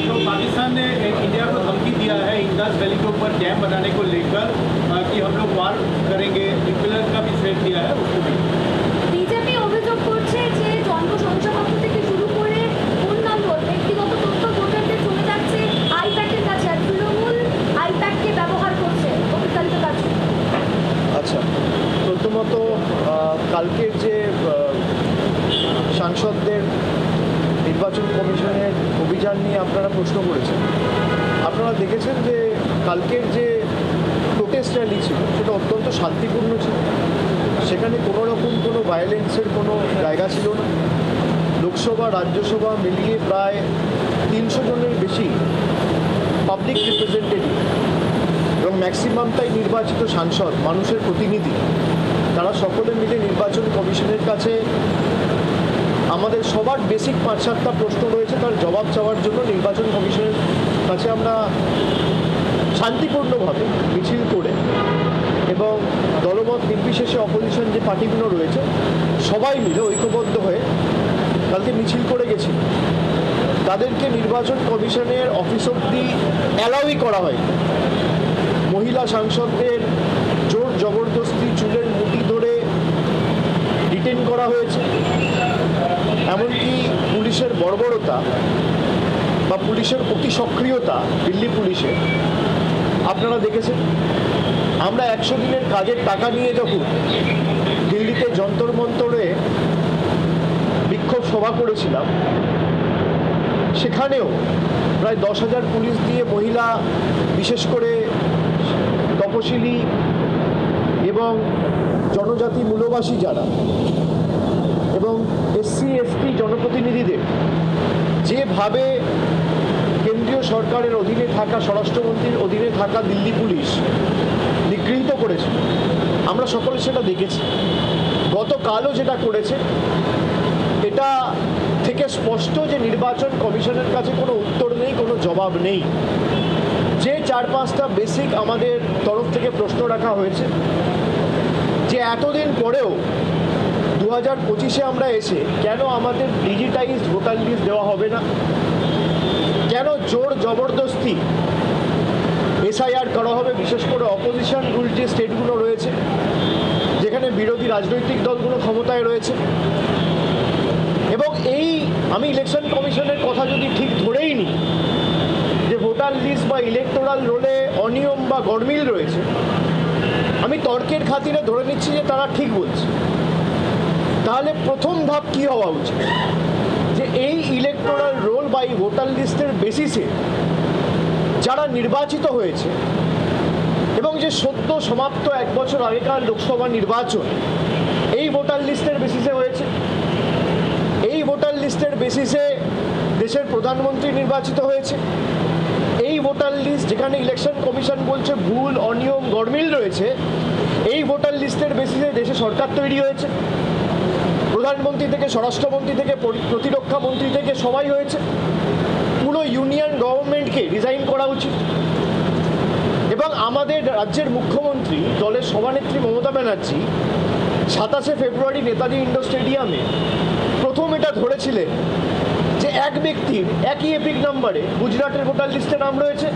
तो पाकिस्तान ने इंडिया को धमकी दिया है इंडस वैली के ऊपर डैम बनाने को लेकर कि हम लोग वार करेंगे, न्यूक्लियर का भी थ्रेट दिया है उसको भी। বিজেপি অভিযোগ করছে যে জনসংখ্যাপত্র থেকে শুরু করে অন্যান্য ব্যক্তিগত তথ্য ভোটারদের চলে যাচ্ছে আইপ্যাকের কাছে, আর তৃণমূল আইপ্যাককে ব্যবহার করছে ভোটারদের কাছে। আচ্ছা, প্রথমত কালকের যে সাংসদদের নির্বাচন কমিশনের অভিযান নিয়ে আপনারা প্রশ্ন করেছেন, আপনারা দেখেছেন যে কালকের যে প্রোটেস্ট র্যালি ছিল সেটা অত্যন্ত শান্তিপূর্ণ ছিল। সেখানে কোনো রকম কোনো ভায়োলেন্সের কোনো জায়গা ছিল না। লোকসভা রাজ্যসভা মিলিয়ে প্রায় 300 জনের বেশি পাবলিক রিপ্রেজেন্টেটিভ এবং ম্যাক্সিমামটাই নির্বাচিত সাংসদ, মানুষের প্রতিনিধি, তারা সকলে মিলে নির্বাচন কমিশনের কাছে আমাদের সবার বেসিক 5-7টা প্রশ্ন রয়েছে, তার জবাব চাওয়ার জন্য নির্বাচন কমিশনের কাছে আমরা শান্তিপূর্ণভাবে মিছিল করে এবং দলমত নির্বিশেষে অপোজিশন যে পার্টিগুলো রয়েছে সবাই মিলে ঐক্যবদ্ধ হয়ে কালকে মিছিল করে গেছি। তাদেরকে নির্বাচন কমিশনের অফিস অব্দি অ্যালাউই করা হয়। মহিলা সাংসদদের জোর জবরদস্তি চুলের মুঠি ধরে ডিটেন করা হয়েছে। এমনকি পুলিশের বর্বরতা বা পুলিশের অতি সক্রিয়তা দিল্লি পুলিশে আপনারা দেখেছেন। আমরা 100 দিনের কাজের টাকা নিয়ে যখন দিল্লিতে যন্তর মন্তরে বিক্ষোভ সভা করেছিলাম, সেখানেও প্রায় 10,000 পুলিশ দিয়ে মহিলা, বিশেষ করে তপশিলি এবং জনজাতি মূলবাসী যারা এবং SC ST জনপ্রতিনিধিদের যেভাবে কেন্দ্রীয় সরকারের অধীনে থাকা, স্বরাষ্ট্রমন্ত্রীর অধীনে থাকা দিল্লি পুলিশ নিগৃহীত করেছে, আমরা সকলে সেটা দেখেছি। গতকালও যেটা করেছে, এটা থেকে স্পষ্ট যে নির্বাচন কমিশনের কাছে কোনো উত্তর নেই, কোনো জবাব নেই। যে 4-5টা বেসিক আমাদের তরফ থেকে প্রশ্ন রাখা হয়েছে, যে এতদিন পরেও 2025-এ আমরা এসে কেন আমাদের ডিজিটাইজড ভোটার লিস্ট দেওয়া হবে না, কেন জোর জবরদস্তি SIR করা হবে, বিশেষ করে অপোজিশন রুল যে স্টেটগুলো রয়েছে যেখানে বিরোধী রাজনৈতিক দলগুলো ক্ষমতায় রয়েছে। এবং আমি ইলেকশন কমিশনের কথা যদি ঠিক ধরেই নিই যে ভোটার লিস্ট বা ইলেকটোরাল রোলে অনিয়ম বা গরমিল রয়েছে, আমি তর্কের খাতিরে ধরে নিচ্ছি যে তারা ঠিক বলছে। তাহলে প্রথম ধাপ কি হওয়া উচিত, যে এই ইলেকটোরাল রোল বা এই ভোটার লিস্টের বেসিসে যারা নির্বাচিত হয়েছে এবং যে সদ্য সমাপ্ত 1 বছর আগেকার লোকসভা নির্বাচন এই ভোটার লিস্টের বেসিসে হয়েছে। এই ভোটার লিস্টের বেসিসে দেশের প্রধানমন্ত্রী নির্বাচিত হয়েছে। এই ভোটার লিস্ট যেখানে ইলেকশন কমিশন বলছে ভুল, অনিয়ম, গরমিল রয়েছে, এই ভোটার লিস্টের বেসিসে দেশে সরকার তৈরি হয়েছে। প্রধানমন্ত্রী থেকে স্বরাষ্ট্রমন্ত্রী থেকে প্রতিরক্ষা মন্ত্রী থেকে সবাই হয়েছে। পুরো ইউনিয়ন গভর্নমেন্টকে রিজাইন করা উচিত। এবং আমাদের রাজ্যের মুখ্যমন্ত্রী, দলের সভানেত্রী মমতা ব্যানার্জি 27শে ফেব্রুয়ারি নেতাজি ইন্ডোর স্টেডিয়ামে প্রথম এটা ধরেছিলেন যে এক ব্যক্তির একই এপিক নাম্বারে গুজরাটের ভোটার লিস্টে নাম রয়েছে,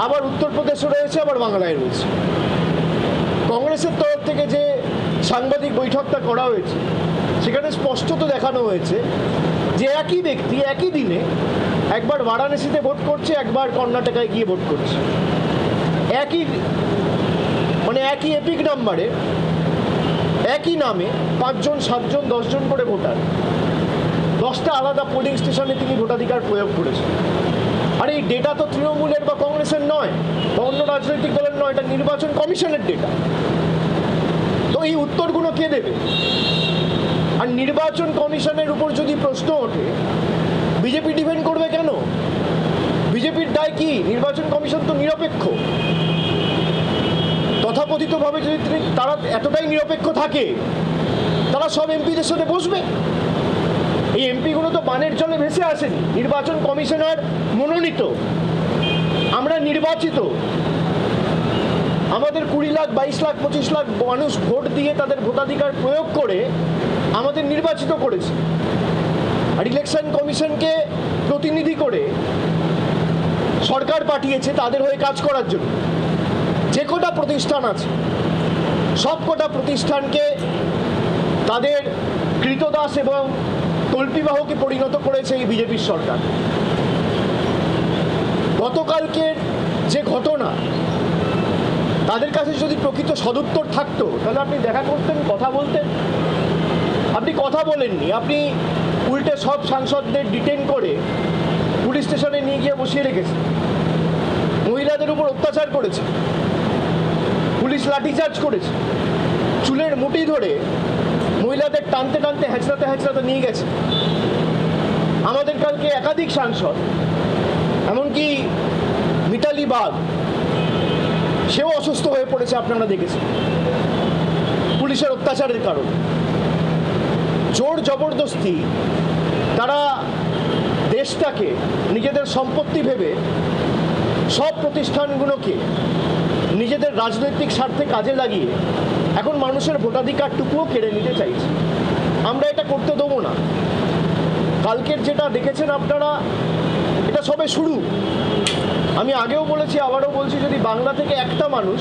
আবার উত্তরপ্রদেশও রয়েছে, আবার বাংলায় রয়েছে। কংগ্রেসের তরফ থেকে যে সাংবাদিক বৈঠকটা করা হয়েছে সেখানে স্পষ্টত দেখানো হয়েছে যে একই ব্যক্তি একই দিনে একবার বারাণসীতে ভোট করছে, একবার কর্ণাটকায় গিয়ে ভোট করছে। একই এপিক নাম্বারে একই নামে 5 জন 7 জন 10 জন করে ভোটার 10টা আলাদা পোলিং স্টেশনে তিনি ভোটাধিকার প্রয়োগ করেছেন। আর এই ডেটা তো তৃণমূলের বা কংগ্রেসের নয় বা অন্য রাজনৈতিক দলের নয়, এটা নির্বাচন কমিশনের ডেটা। তো এই উত্তরগুলো কে দেবে? আর নির্বাচন কমিশনের উপর যদি প্রশ্ন ওঠে, বিজেপি ডিফেন্ড করবে কেন? বিজেপির দায় কি? নির্বাচন কমিশন তো নিরপেক্ষ। তথাকথিতভাবে যদি তারা এতটাই নিরপেক্ষ থাকে, তারা সব এমপিদের সাথে বসবে। এই এমপিগুলো তো বানের জলে ভেসে আসেনি, নির্বাচন কমিশনার মনোনীত, আমরা নির্বাচিত। আমাদের 20 লাখ 22 লাখ 25 লাখ মানুষ ভোট দিয়ে তাদের ভোটাধিকার প্রয়োগ করে আমাদের নির্বাচিত করেছে। আর ইলেকশন কমিশনকে প্রতিনিধি করে সরকার পাঠিয়েছে তাদের হয়ে কাজ করার জন্য। যে কটা প্রতিষ্ঠান আছে সব কটা প্রতিষ্ঠানকে তাদের কৃতদাস এবং তল্পিবাহকে পরিণত করেছে এই বিজেপির সরকার। গতকালকের যে ঘটনা, তাদের কাছে যদি প্রকৃত সদুত্তর থাকতো তাহলে আপনি দেখা করতেন, কথা বলতেন। আপনি কথা বলেননি, আপনি উল্টে সব সাংসদদের ডিটেন করে পুলিশ স্টেশনে নিয়ে গিয়ে বসিয়ে রেখেছে। মহিলাদের উপর অত্যাচার করেছে, পুলিশ লাঠিচার্জ করেছে, চুলের মুঠি ধরে মহিলাদের টানতে টানতে হেঁচড়াতে হেঁচড়াতে নিয়ে গেছে। আমাদের কালকে একাধিক সাংসদ, এমনকি মিতালি বাগ, সেও অসুস্থ হয়ে পড়েছে, আপনারা দেখেছেন, পুলিশের অত্যাচারের কারণে। জোর জবরদস্তি তারা দেশটাকে নিজেদের সম্পত্তি ভেবে সব প্রতিষ্ঠানগুলোকে নিজেদের রাজনৈতিক স্বার্থে কাজে লাগিয়ে এখন মানুষের ভোটাধিকারটুকুও কেড়ে নিতে চাইছে। আমরা এটা করতে দেবো না। কালকের যেটা দেখেছেন আপনারা, এটা সবে শুরু। আমি আগেও বলেছি, আবারও বলছি, যদি বাংলা থেকে একটা মানুষ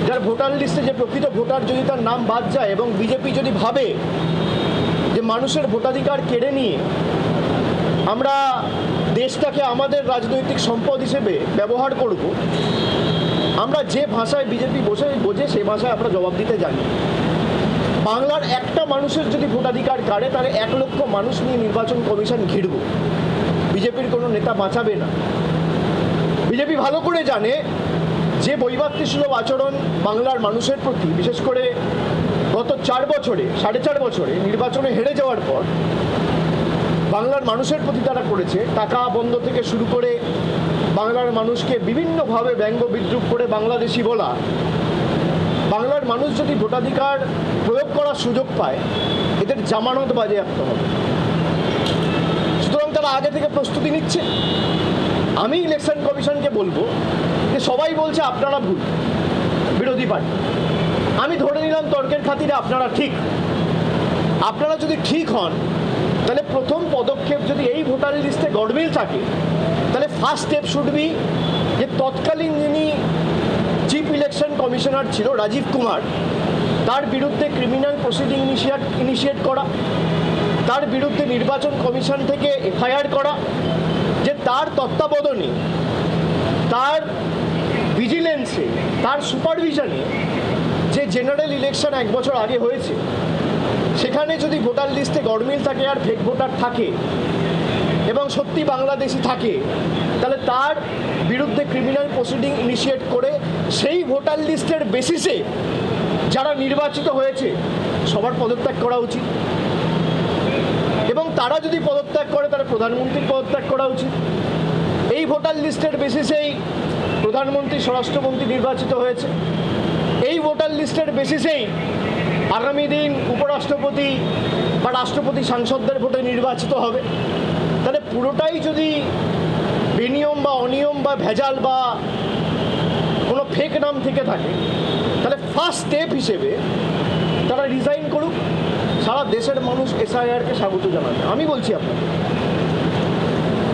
যার ভোটার লিস্টে যে প্রকৃত ভোটার যদি তার নাম বাদ যায় এবং বিজেপি যদি ভাবে যে মানুষের ভোটাধিকার কেড়ে নিয়ে আমরা দেশটাকে আমাদের রাজনৈতিক সম্পদ হিসেবে ব্যবহার করব, আমরা যে ভাষায় বিজেপি বোঝে সেই ভাষায় আমরা জবাব দিতে জানি। বাংলার একটা মানুষের যদি ভোটাধিকার কাড়ে তাহলে 1 লক্ষ মানুষ নিয়ে নির্বাচন কমিশন ঘিরব। বিজেপির কোনো নেতা বাঁচাবে না। বিজেপি ভালো করে জানে যে বৈবাত্রিসুলভ আচরণ বাংলার মানুষের প্রতি, বিশেষ করে গত 4.5 বছরে নির্বাচনে হেরে যাওয়ার পর বাংলার মানুষের প্রতি তারা করেছে, টাকা বন্ধ থেকে শুরু করে বাংলার মানুষকে বিভিন্নভাবে ব্যঙ্গ বিদ্রুপ করে বাংলাদেশি বলা, বাংলার মানুষ যদি ভোটাধিকার প্রয়োগ করার সুযোগ পায় এদের জামানত বাজেয়াপ্ত হবে। সুতরাং তারা আগে থেকে প্রস্তুতি নিচ্ছে। আমি ইলেকশন কমিশনকে বলবো যে সবাই বলছে আপনারা ভুল, বিরোধী পার্টি। আমি ধরে নিলাম তর্কের খাতিরে আপনারা ঠিক। আপনারা যদি ঠিক হন তাহলে প্রথম পদক্ষেপ, যদি এই ভোটার লিস্টে গড়মিল থাকে, তাহলে ফার্স্ট স্টেপ শুড বি যে তৎকালীন যিনি চিফ ইলেকশন কমিশনার ছিল রাজীব কুমার, তার বিরুদ্ধে ক্রিমিনাল প্রসিডিং ইনিশিয়েট করা, তার বিরুদ্ধে নির্বাচন কমিশন থেকে এফআইআর করা, যে তার তত্ত্বাবধানে, তার ভিজিলেন্সে, তার সুপারভিশনে যে জেনারেল ইলেকশন 1 বছর আগে হয়েছে সেখানে যদি ভোটার লিস্টে গড়মিল থাকে আর ফেক ভোটার থাকে এবং সত্যি বাংলাদেশি থাকে, তাহলে তার বিরুদ্ধে ক্রিমিনাল প্রসিডিং ইনিশিয়েট করে সেই ভোটার লিস্টের বেসিসে যারা নির্বাচিত হয়েছে সবার পদত্যাগ করা উচিত। এবং তারা যদি পদত্যাগ করে তাহলে প্রধানমন্ত্রীর পদত্যাগ করা উচিত। এই ভোটার লিস্টের বেসিসেই প্রধানমন্ত্রী, স্বরাষ্ট্রমন্ত্রী নির্বাচিত হয়েছে। এই ভোটার লিস্টের বেসিসেই আগামী দিন উপরাষ্ট্রপতি বা রাষ্ট্রপতি সাংসদদের ভোটে নির্বাচিত হবে। তাহলে পুরোটাই যদি বেনিয়ম বা অনিয়ম বা ভেজাল বা কোনো ফেক নাম থেকে থাকে, তাহলে ফার্স্ট স্টেপ হিসেবে তারা রিজাইন করুক। সারা দেশের মানুষ এসআইআরকে স্বাগত জানাবে। আমি বলছি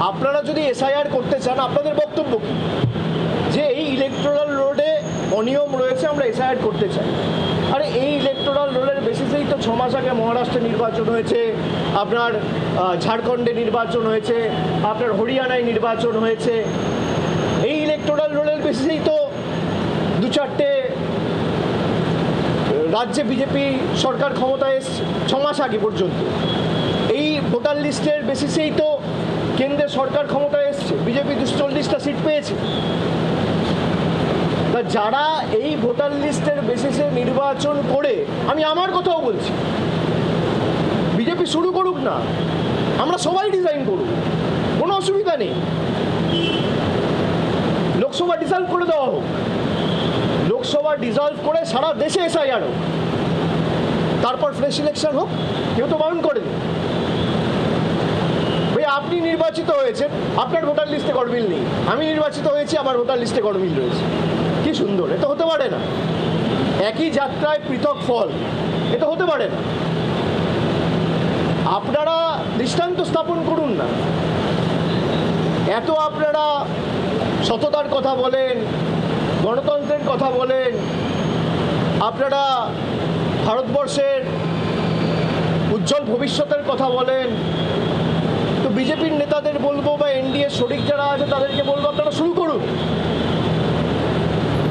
আপনারা যদি এসআইআর করতে চান, আপনাদের বক্তব্য কি? যে এই ইলেকটোরাল রোলে অনিয়ম রয়েছে, আমরা এসআইআর করতে চাই। আরে এই ইলেকটোরাল রোলের বেসিসেই তো 6 মাস আগে মহারাষ্ট্রে নির্বাচন হয়েছে, আপনার ঝাড়খণ্ডে নির্বাচন হয়েছে, আপনার হরিয়ানায় নির্বাচন হয়েছে। এই ইলেকটোরাল রোলের বেসিসেই তো 2-4টে রাজ্যে বিজেপি সরকার ক্ষমতায় এসছে 6 মাস আগে পর্যন্ত। এই ভোটার লিস্টের বেসিসেই তো কেন্দ্রের সরকার ক্ষমতায় এসছে, বিজেপি 40টা সিট পেয়েছে। তা যারা এই ভোটার লিস্টের বেসিসে নির্বাচন করে, আমি আমার কথাও বলছি, বিজেপি শুরু করুক না, আমরা সবাই ডিজাইন করুক, কোনো অসুবিধা নেই। লোকসভা ডিসলভ করে দেওয়া হোক, লোকসভা ডিসলভ করে সারা দেশে এসআইআর হোক, তারপর ফ্রেশ ইলেকশন হোক, কেউ তো বারণ করেনি। ভাই আপনি নির্বাচিত হয়েছেন, আপনার ভোটার লিস্টে গড়মিল নেই, আমি নির্বাচিত হয়েছি, আমার ভোটার লিস্টে গড়মিল রয়েছে। কি সুন্দর! এটা হতে পারে না। একই যাত্রায় পৃথক ফল, এটা হতে পারে না। আপনারা দৃষ্টান্ত স্থাপন করুন না। এত আপনারা স্বাধীনতার কথা বলেন, গণতন্ত্রের কথা বলেন, আপনারা ভারতবর্ষের উজ্জ্বল ভবিষ্যতের কথা বলেন, তো বিজেপির নেতাদের বলবো বা এনডিএ শরিক যারা আছে তাদেরকে বলবো আপনারা শুরু করুন।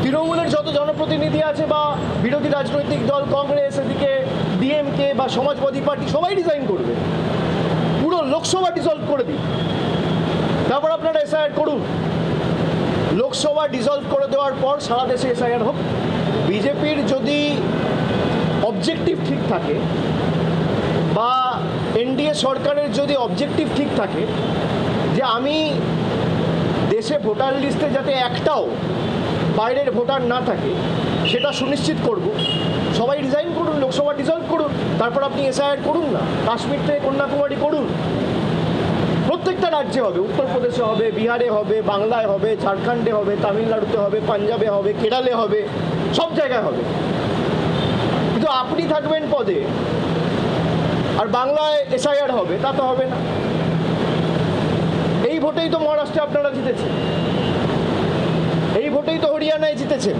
তৃণমূলের যত জনপ্রতিনিধি আছে বা বিরোধী রাজনৈতিক দল কংগ্রেস, এদিকে ডিএমকে বা সমাজবাদী পার্টি, সবাই ডিজাইন করবে, পুরো লোকসভা ডিসলভ করে দিন, তারপর আপনারা এসআইআর করুন। লোকসভা ডিসলভ করে দেওয়ার পর সারা দেশে এসআইআর হোক। বিজেপির যদি অবজেক্টিভ ঠিক থাকে বা এনডিএ সরকারের যদি অবজেক্টিভ ঠিক থাকে যে আমি দেশে ভোটার লিস্টে যাতে একটাও বাইরের ভোটার না থাকে সেটা সুনিশ্চিত করব, সবাই রিজাইন করুন, লোকসভা ডিসলভ করুন, তারপর আপনি এসআইআর করুন না। কাশ্মীর থেকে কন্যাকুমারী করুন, প্রত্যেকটা রাজ্যে হবে, উত্তরপ্রদেশে হবে, বিহারে হবে, বাংলায় হবে, ঝাড়খণ্ডে হবে, তামিলনাড়ুতে হবে, পাঞ্জাবে হবে, কেরালে হবে, সব জায়গায় হবে। কিন্তু আপনি থাকবেন পদে আর বাংলায় এসআইআর হবে, তা তো হবে না। এই ভোটেই তো মহারাষ্ট্রে আপনারা জিতেছেন, এই ভোটেই তো হরিয়ানায় জিতেছেন,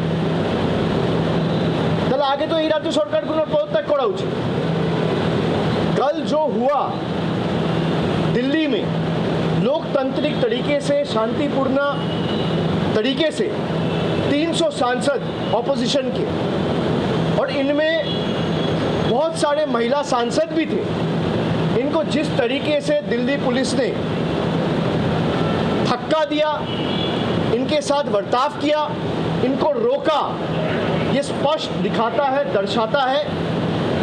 তাহলে আগে তো এই রাজ্য সরকারগুলোর পদত্যাগ করা উচিত। कल जो हुआ दिल्ली में, लोकतांत्रिक तरीके से, शांतिपूर्ण तरीके से 300 सांसद ऑपोजिशन के, और इनमें बहुत सारे महिला सांसद भी थे, इनको जिस तरीके से दिल्ली पुलिस ने धक्का दिया, इनके साथ बर्ताव किया, इनको रोका, ये स्पष्ट दिखाता है, दर्शाता है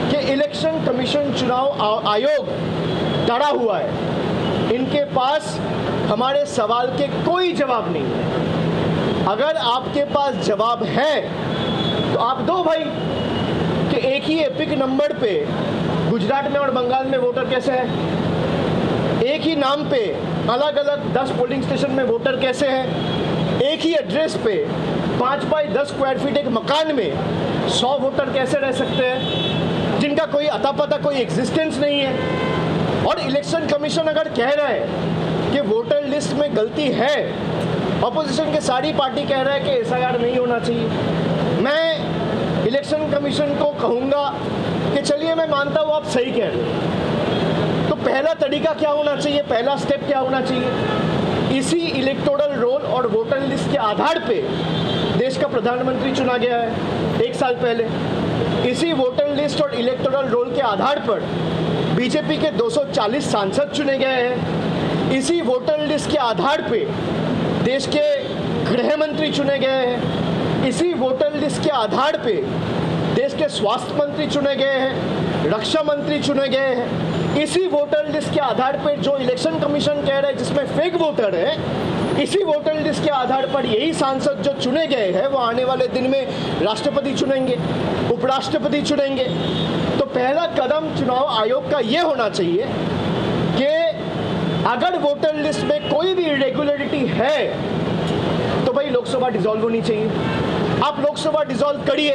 कि इलेक्शन कमीशन, चुनाव आयोग डरा हुआ है। इनके पास हमारे सवाल के कोई जवाब नहीं है। अगर आपके पास जवाब है तो आप दो भाई, कि एक ही एपिक नंबर पे गुजरात में और बंगाल में वोटर कैसे है, एक ही नाम पे अलग अलग 10 पोलिंग स्टेशन में वोटर कैसे हैं, एक ही एड्रेस पे 5 बाई 10 स्क्वायर फीट एक मकान में 100 वोटर कैसे रह सकते हैं, जिनका कोई अता पता, कोई एग्जिस्टेंस नहीं है। और इलेक्शन कमीशन अगर कह रहा है कि वोटर लिस्ट में गलती है, अपोजिशन के सारी पार्टी कह रहा है कि एसआईआर नहीं होना चाहिए, मैं इलेक्शन कमीशन को कहूँगा कि चलिए मैं मानता हूँ आप सही कह रहे हो, तो पहला तरीका क्या होना चाहिए, पहला स्टेप क्या होना चाहिए? इसी इलेक्टोरल रोल और वोटर लिस्ट के आधार पे देश का प्रधानमंत्री चुना गया है 1 साल पहले। इसी वोटर लिस्ट और इलेक्टोरल रोल के आधार पर बीजेपी के 240 सांसद चुने गए हैं। इसी वोटर लिस्ट के आधार पे देश के गृह मंत्री चुने गए हैं। इसी वोटर लिस्ट के आधार पे देश के स्वास्थ्य मंत्री चुने गए हैं, रक्षा मंत्री चुने गए हैं। इसी वोटर लिस्ट के आधार पर जो इलेक्शन कमीशन कह रहे हैं जिसमें फेक वोटर है, इसी वोटर लिस्ट के आधार पर यही सांसद जो चुने गए हैं वो आने वाले दिन में राष्ट्रपति चुनेंगे, उपराष्ट्रपति चुनेंगे। तो पहला कदम चुनाव आयोग का ये होना चाहिए कि अगर वोटर लिस्ट में कोई भी इरेगुलरिटी है तो भाई लोकसभा डिसॉल्व होनी चाहिए। आप लोकसभा डिसॉल्व करिए,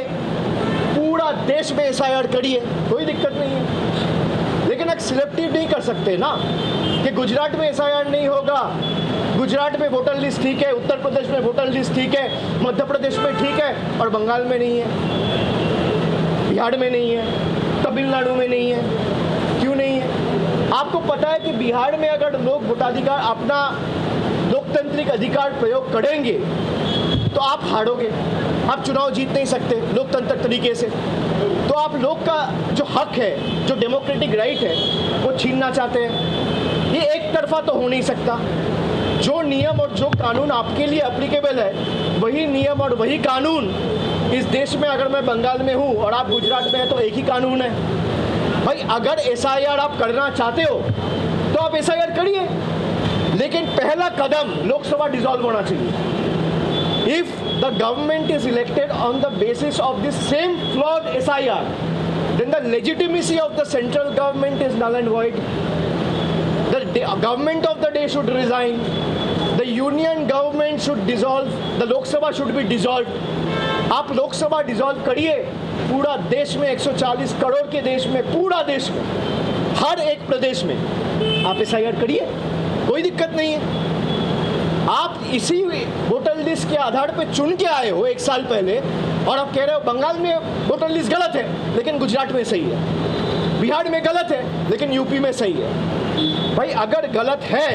पूरा देश में एसआईआर करिए, कोई दिक्कत नहीं है। लेकिन एक सिलेक्टिव नहीं कर सकते ना कि गुजरात में एसआईआर नहीं होगा, गुजरात में वोटर लिस्ट ठीक है, उत्तर प्रदेश में वोटर लिस्ट ठीक है, मध्य प्रदेश में ठीक है और बंगाल में नहीं है, बिहार में नहीं है, तमिलनाडु में नहीं है। क्यों नहीं है? आपको पता है कि बिहार में अगर लोग वोटाधिकार, अपना लोकतांत्रिक अधिकार प्रयोग करेंगे तो आप हारोगे, आप चुनाव जीत नहीं सकते लोकतंत्र तरीके से। तो आप लोग का जो हक है, जो डेमोक्रेटिक राइट है, वो छीनना चाहते हैं। ये एक तरफा तो हो नहीं सकता। जो नियम और जो कानून आपके लिए एप्लीकेबल है, वही नियम और वही कानून इस देश में, अगर मैं बंगाल में हूँ और आप गुजरात में हैं तो एक ही कानून है। भाई अगर एसआईआर आप करना चाहते हो तो आप एसआईआर करिए, लेकिन पहला कदम लोकसभा डिसॉल्व होना चाहिए। If the government is elected on the basis of this same flawed SIR, then the legitimacy of the central government is null and void. The government of the day should resign. The union government should dissolve. The Lok Sabha should be dissolved. आप Lok Sabha dissolve करिए, पूरा देश में 140 करोड़ के देश में, पूरा देश में, हर एक प्रदेश में आप एसआईआर करिए, कोई दिक्कत नहीं है। आप इसी वोटर लिस्ट लिस्ट के आधार पे चुन के आए हो 1 साल पहले, और अब कह रहे हो बंगाल में वोटर लिस्ट गलत है लेकिन गुजरात में सही है, बिहार में गलत है लेकिन यूपी में सही है। भाई अगर गलत है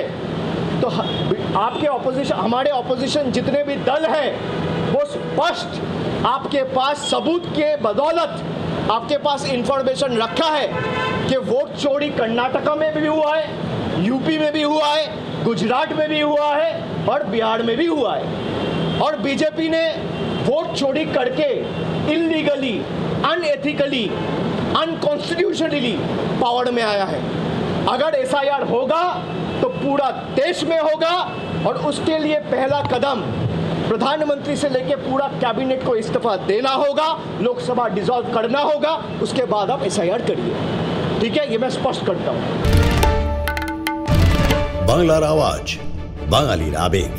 तो आपके ऑपोजिशन, हमारे ऑपोजिशन जितने भी दल हैं वो स्पष्ट आपके पास सबूत के बदौलत आपके पास इंफॉर्मेशन रखा है कि वोट चोरी कर्नाटका में भी हुआ है, यूपी में भी हुआ है, गुजरात में भी हुआ है और बिहार में भी हुआ है। और बीजेपी ने वोट चोरी करके इलीगली, अनएथिकली, अनकॉन्स्टिट्यूशनली पावर में आया है। अगर एसआईआर होगा तो पूरा देश में होगा और उसके लिए पहला कदम प्रधानमंत्री से लेकर पूरा कैबिनेट को इस्तीफा देना होगा, लोकसभा डिसॉल्व करना होगा, उसके बाद आप एसआईआर करिए। ठीक है, ये मैं स्पष्ट करता हूं। বাংলার আওয়াজ, বাঙালির আবেগ,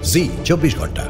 জি 24 ঘন্টা।